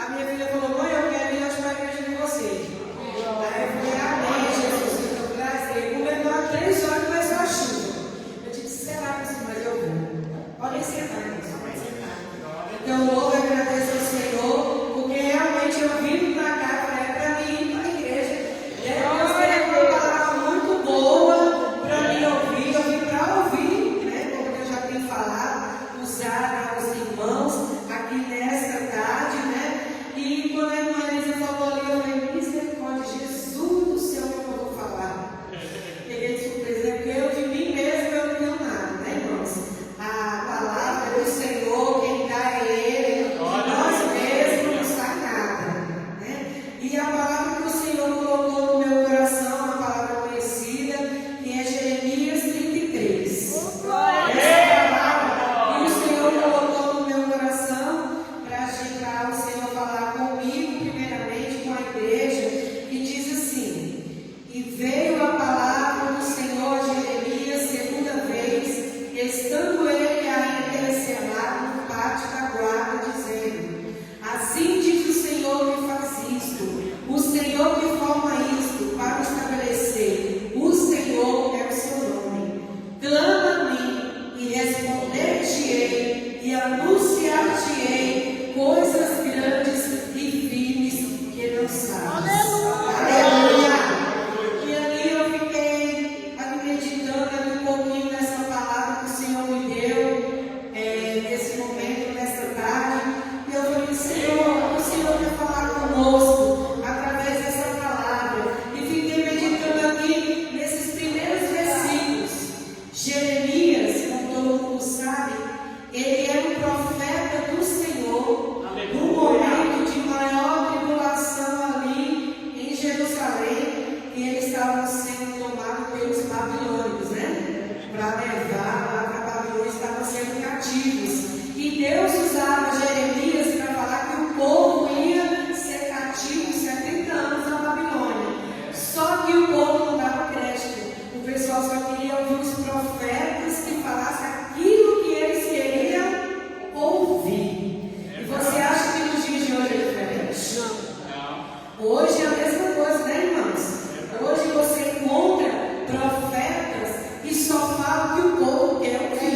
A minha filha falou: mãe, eu quero ir hoje para a igreja de vocês. Aí eu falei: amém, Jesus. Eu falei: assim, vou levar 3 horas, mas eu acho. Eu disse: será que isso, mas eu vou. Podem sentar, irmãos, podem sentar. Então, louvo e agradeço ao Senhor, porque realmente eu vim para cá para mim ir para a igreja. Deus tem uma palavra muito boa para me ouvir. Eu vim para ouvir, né? Como eu já tenho falado, usar os irmãos aqui nesta tarde, né? E quando a irmã Elisa falou ali, eu falei: misericórdia, Jesus do céu, o que eu vou falar? Peguei de surpresa, porque eu de mim mesmo eu não tenho nada, né, irmãos? A palavra do Senhor, quem dá é Ele, de nós mesmos não sai nada, né? E a palavra que o Senhor colocou no meu coração, uma palavra conhecida, que é Jeremias 33. Essa palavra que o Senhor colocou no meu coração para o Senhor falar comigo, primeiramente com a igreja, que diz assim: e veio a palavra do Senhor a Jeremias segunda vez, estando ele ainda encerrado no pátio da guarda, dizendo: assim diz o Senhor que faz isto, o Senhor que forma isto para estabelecer, o Senhor é o seu nome. Clama a mim e responder-te-ei e anunciar-te-ei coisas grandes e firmes que não sabes. Aleluia! E ali eu fiquei meditando um pouquinho nessa palavra que o Senhor me deu, nesse momento, nessa tarde. E eu falei: Senhor, o Senhor quer falar conosco através dessa palavra. E fiquei meditando aqui nesses primeiros versículos. Jeremias, como todo mundo sabe, ele era um profeta do Senhor, num momento de maior tribulação ali em Jerusalém, e eles estavam sendo tomados pelos babilônios, né? Para levar lá para a Babilônia, estavam sendo cativos. E Deus usava Jeremias para falar que o povo ia ser cativo 70 anos na Babilônia. Só que o povo não dava crédito. O pessoal só queria ouvir os profetas que falassem aquilo que eles queriam ouvir. E você acha que nos dias de hoje é diferente? Não. Hoje é a mesma coisa, né, irmãos? Hoje você encontra profetas que só falam que o povo quer ouvir.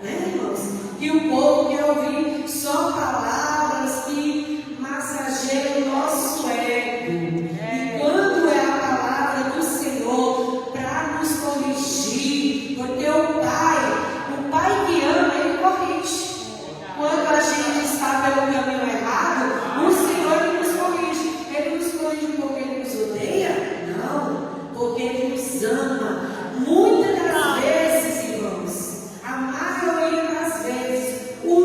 Né, irmãos? Que o povo quer ouvir só palavras que massageiam o nosso ego. E quando é a palavra do Senhor para nos corrigir, porque o Pai que ama, Ele corrige. Quando a gente está pelo caminho errado, o Senhor Ele nos corrige. Ele nos corrige porque Ele nos odeia? Não, porque Ele nos ama. Muitas das vezes, irmãos, a maioria das vezes, o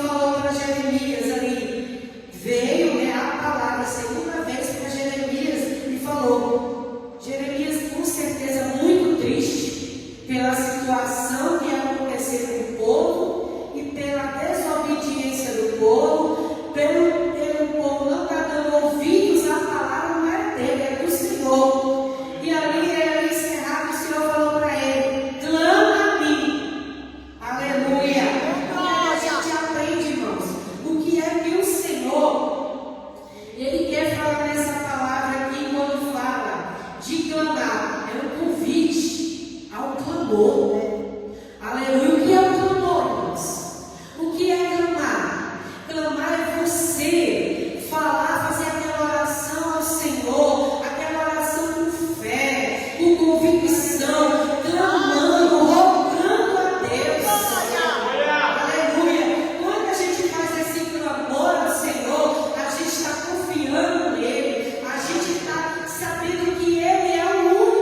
Senhor falou para Jeremias ali, veio, né, a palavra a segunda vez para Jeremias e falou. Jeremias, com certeza, muito triste pela situação que ia acontecer com o povo e pela desobediência do povo, pelo povo não estar dando ouvidos à palavra, não é dele, é do Senhor. E ali ele encerrado, o Senhor falou para ele, clama a mim. Aleluia. A gente aprende, irmãos, o que é que o Senhor, Ele quer falar nessa palavra aqui, quando fala de clamar, é um convite ao clamor. Aleluia. O que é o clamor, irmãos? O que é clamar? Clamar é você falar, fazer aquela oração ao Senhor, aquela oração com fé, com convicção, clamando, rogando a Deus. Aleluia. Quando a gente faz esse clamor ao Senhor, a gente está confiando nele, a gente está sabendo que Ele é o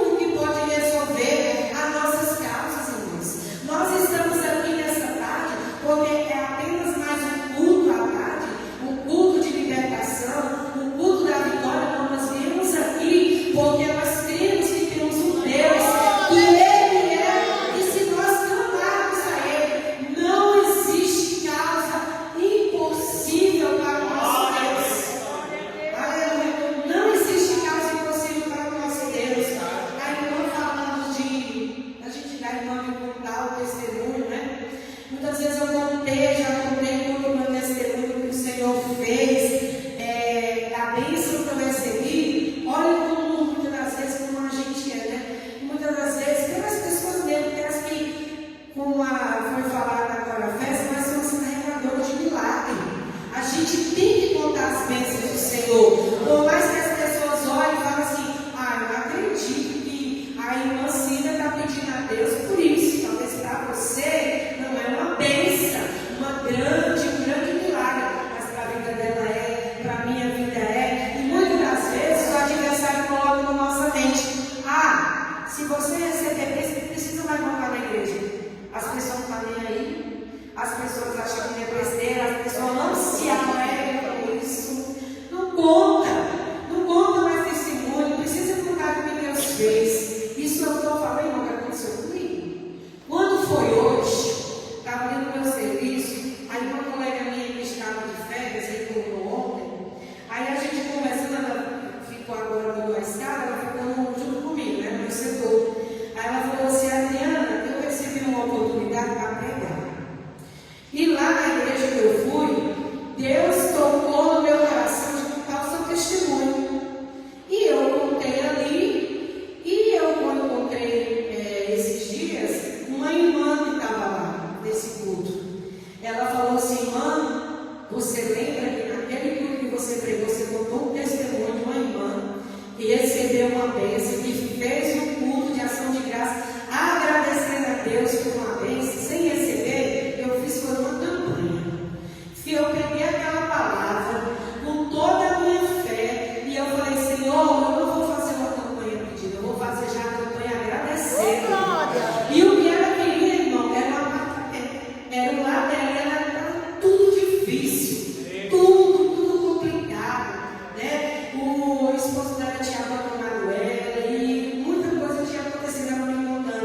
único que pode resolver as nossas causas, irmãos. Nós estamos aqui nessa tarde porque é apenas mais um culto à tarde, um culto de libertação, um culto da vitória. Nós viemos aqui porque nós cremos que temos um Deus, que Ele é, e se nós clamarmos a Ele, não existe causa impossível para o nosso Deus. Aleluia. Não existe causa impossível para o nosso Deus. Aí não falamos de a gente dar nome e contar o testemunho, né? Muitas vezes eu já contei todo o meu testemunho que o Senhor fez, a bênção que eu recebi. Olha como muitas das vezes como a gente é, né? Muitas das vezes, pelas pessoas mesmo, pelas que, como foi falado agora na festa, nós somos carregadores de milagre. A gente tem que contar as bênçãos do Senhor. Por mais que as pessoas olhem e falem assim, eu não acredito que a irmã Cida está pedindo a Deus por isso. Talvez para você não é uma bênção, um grande milagre, mas para a vida dela é, para a minha vida é. E muitas das vezes o adversário coloca na nossa mente, se você receber bênção, precisa mais voltar na igreja. As pessoas não estão nem aí, as pessoas acham que é besteira, as pessoas não se alegram com isso. Não conta mais testemunho, precisa contar o que Deus fez. Isso eu estou falando, irmão, que aconteceu comigo. Quando foi hoje, estava ali no meu serviço, aí uma colega minha que estava de férias, retornou ontem, aí a gente conversando, ela ficou agora na escada, ela ficou junto comigo, né, no meu setor. Aí ela falou assim, Adriana, eu recebi uma oportunidade para pregar. E lá na igreja que eu fui, Deus tocou no meu coração de contar o seu testemunho. E eu contei ali, e eu quando contei esses dias, uma irmã que estava lá, nesse culto, ela falou assim, irmã, você lembra que naquele culto que você pregou, você contou um testemunho de uma irmã que recebeu uma bênção, que fez um culto de ação de graça, agradecendo a Deus por uma bênção, sem receber, eu fiz foi uma campanha. Eu peguei aquela palavra com toda a minha fé e eu falei, Senhor, eu não vou fazer uma campanha pedida, eu vou fazer já a campanha agradecendo. E o que ela queria, irmão, era um apartamento, era um lar dela, era tudo difícil, tudo complicado, né? O esposo dela tinha abandonado ela e muita coisa tinha acontecido, ela me contando.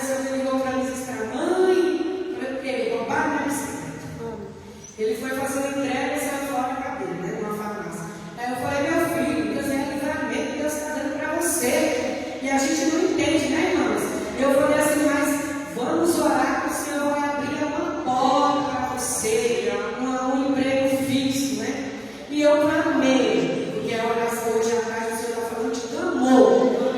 cedo ele ligou para mim e disse: mãe, porque roubaram minha bicicleta. Ele foi fazer uma entrega e saiu fora da cadeira, né? Numa farmácia. Aí eu falei: meu filho, Deus é livramento, Deus está dando para você. E a gente não entende, né, irmãos? Eu falei assim: mas vamos orar que o Senhor vai abrir uma porta para você, um emprego fixo, né? E eu clamei, porque a oração hoje à tarde o Senhor está falando de clamor.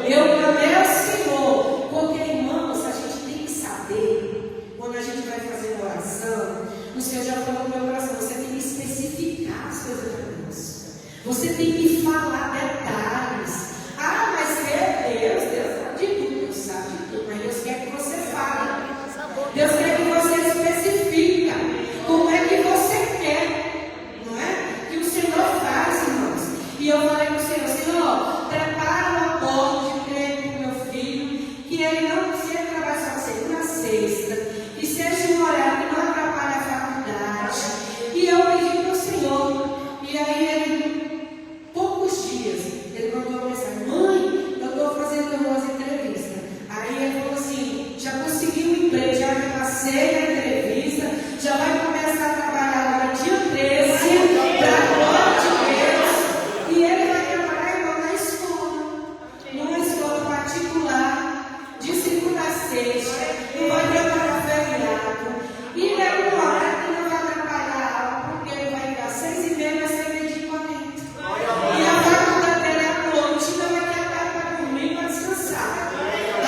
Eu clamei ao Senhor, porque, irmãos, a gente tem que saber, quando a gente vai fazer uma oração, o Senhor já falou no meu coração, você tem que especificar as coisas para Deus. Você tem que falar detalhes. Ah, mas Deus sabe de tudo, Deus sabe de tudo, mas Deus quer que você fale. Deus quer que você especifica como é que você quer, não é? Que o Senhor faz, irmãos. E eu falei para o Senhor: Senhor, prepara uma porta de emprego para o meu filho, que ele não precisa trabalhar só de segunda a sexta, que seja um horário que não atrapalhe a faculdade. E eu pedi para o Senhor, e aí ele, poucos dias, ele mandou uma mensagem: mãe, eu estou fazendo umas entrevistas. Aí ele falou assim: já consegui um emprego, já passei na entrevista, já vai começar a trabalhar agora dia 13, para a glória de Deus. E ele vai trabalhar, irmão, na escola, numa escola particular, de segunda a sexta, não vai trabalhar feriado. E é um horário que não vai atrapalhar a aula, porque ele vai dar 6h30, vai ser meio-dia e 40. E a faculdade dele é à noite, então vai ter a tarde para dormir e para descansar.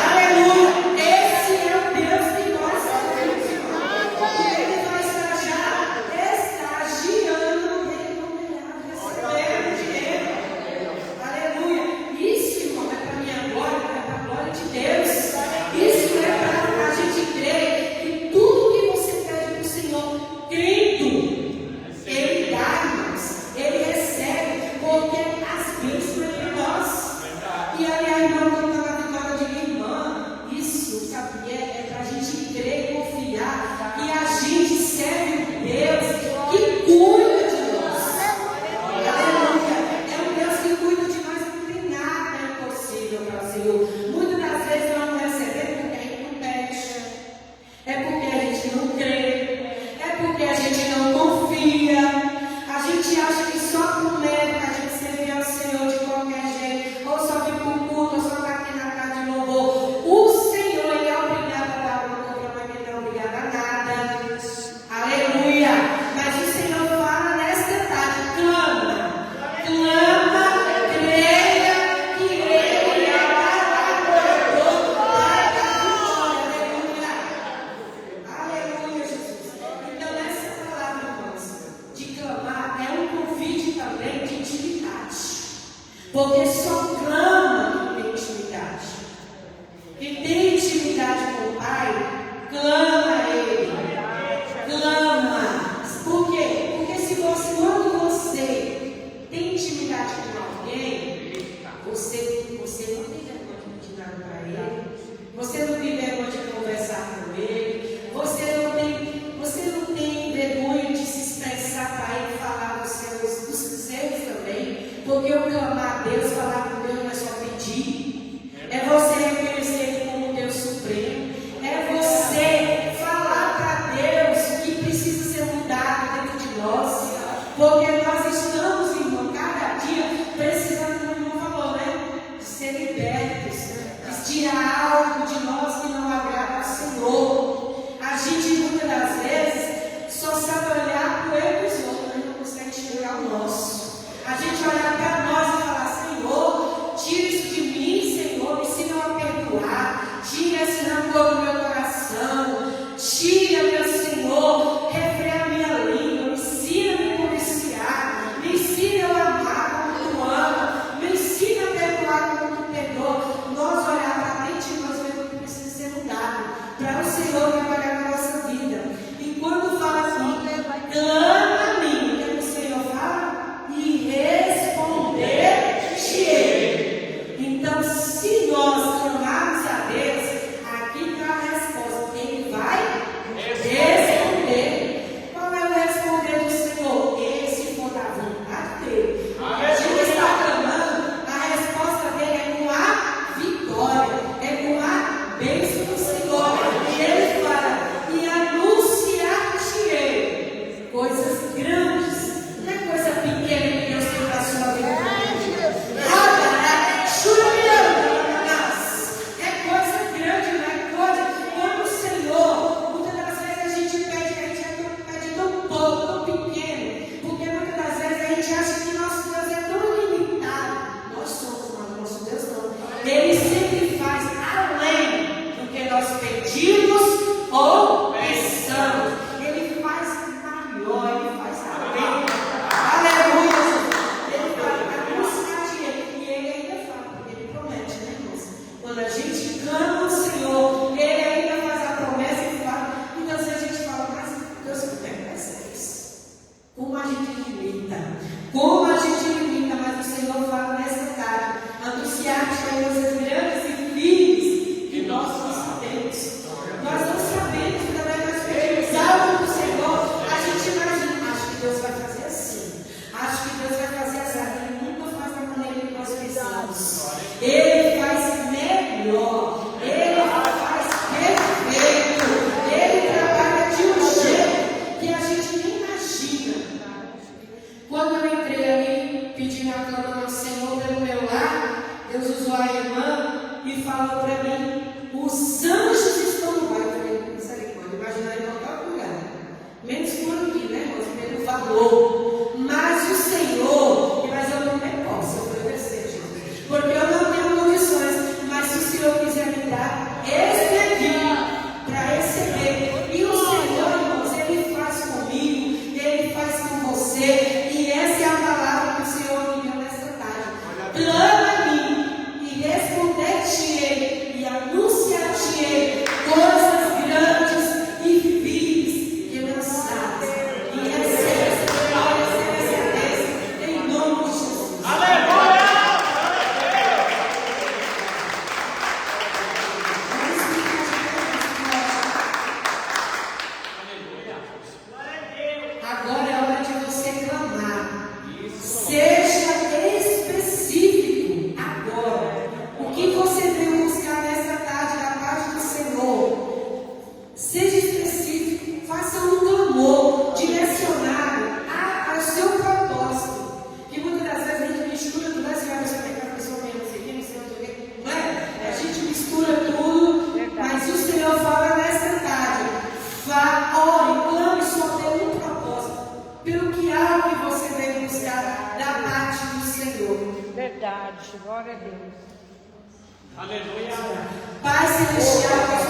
Aleluia! Esse é o Deus que nós servimos. E ele vai estagiando no reino nomeado, recebendo dinheiro. Aleluia! Isso, irmão, é para a minha glória, é para a glória de Deus. Isso é para a gente crer nós pedimos ou pensamos. Ele faz maior, ele faz além. Aleluia! Ele fala, anuncia-te, e ele ainda fala, porque ele promete, né, irmãos? Quando a gente clama ao Senhor, ele ainda faz a promessa e fala. Então, se a gente fala, mas Deus, como é que vai ser isso? Como a gente limita? Como a gente limita? Mas o Senhor fala nessa tarde, anunciar-te a coisas grandes e firmes que nós não sabemos. Nós não sabemos, também nós pedimos algo do Senhor. A gente imagina, acho que Deus vai fazer assim. Acho que Deus vai fazer assim. Ele nunca faz da maneira que nós pensamos. Ele faz melhor. Ele faz perfeito. Ele trabalha de um jeito que a gente nem imagina. Quando eu entrei ali, pedindo a cama ao Senhor pelo meu lar, Deus usou a irmã e falou para mim: os anjos estão no bairro. Eu falei, misericórdia, imaginar em qualquer lugar. Menos por aqui, né, irmãos? Pelo valor. Mas o Senhor, mas eu não me posso oferecer, Jesus. Porque eu não tenho condições. Mas se o Senhor quiser me dar, esse aqui, para receber. E o Senhor, irmãos, Ele faz comigo, Ele faz com você. E essa é a palavra que o Senhor me deu nessa tarde. Clama a mim e responder-te-ei e anunciar-te-ei coisas grandes e firmes que não sabes. E recebe glória, recebe certeza, em nome de Jesus. Aleluia! Agora é hora de você clamar. Seja específico agora. O que você veio buscar nessa tarde da parte do Senhor? Seja específico. Faça um clamor direcionado ao seu propósito. Que muitas das vezes a gente mistura tudo. Assim, a pessoa tem que a pessoa tem não sei o que, não sei o que. Não é? A gente mistura tudo. Mas o Senhor fala nessa tarde. Ore, clame só pelo um propósito. Pelo que algo que você veio buscar da parte do Senhor. Verdade, glória a Deus. Aleluia! Pai Celestial, nós